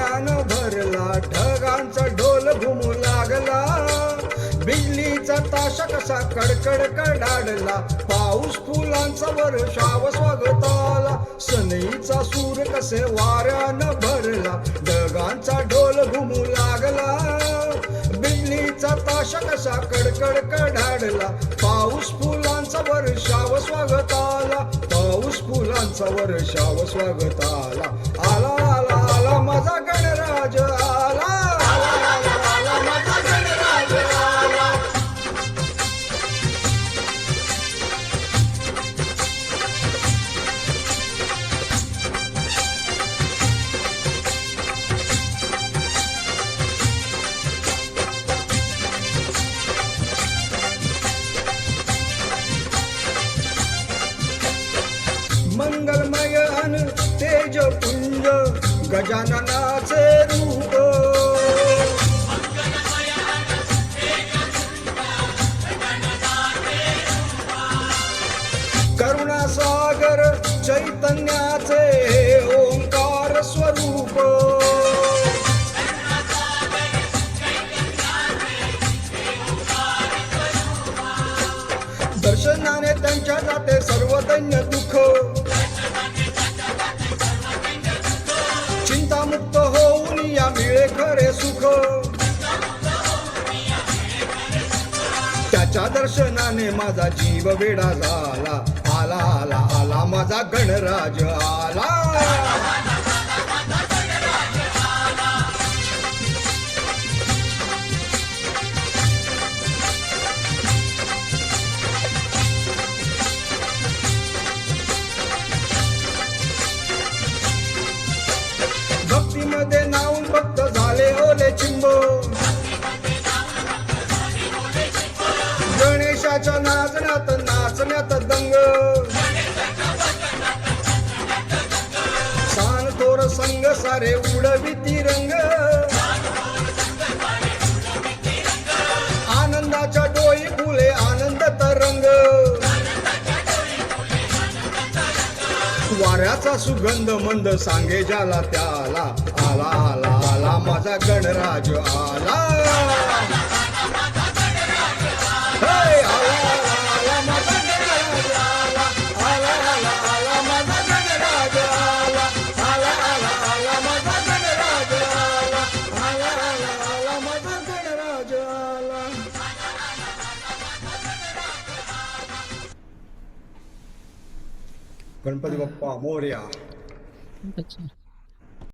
वाऱ्यानं भरला, ढगांचा ढोल घुमू लागला, बिजलीचा ताशा कसा कडकड कडाडला, पाऊस फुलांचा वर्षाव स्वागताला, सनईचा सूर कसे वाऱ्यानं भरला, ढगांचा ढोल घुमू लागला, बिजलीचा ताशा कसा कडकड कडाडला, पाऊस फुलांचा वर्षाव स्वागताला, पाऊस फुलांचा वर्षाव स्वागताला, आला आला आला माझा गणराज आला, आला आला आला माझा गणराज आला. मंगलमय अन तेजपुंज गजाननाचे रूप, करुणासागर चैतन्याचे ओंकार स्वरूप, दर्शनाने त्यांच्या जाते सर्व दैन्य दुःख, चिंतामुक्त होऊन या मिळे खरे सुख, त्याच्या दर्शनाने माझा जीव वेडा झाला, आला आला आला माझा गणराज आला. भक्तीमध्ये नाऊन भक्त झाले ओले चिंब, गणेशाच्या नाचण्यात नाचण्यात दंग, सान थोर संग सारे उडविती रंग, आनंदाच्या डोई फुले आनंद तरंग, वाऱ्याचा सुगंध मंद सांगे ज्याला त्याला, आला आला आला माझा गणराज आला. हे, आला आला आला माझा गणराज आला, आला आला आला माझा गणराज आला, आला आला आला माझा गणराज आला, आला आला आला माझा गणराज आला. गणपती बाप्पा मोरया. अच्छा.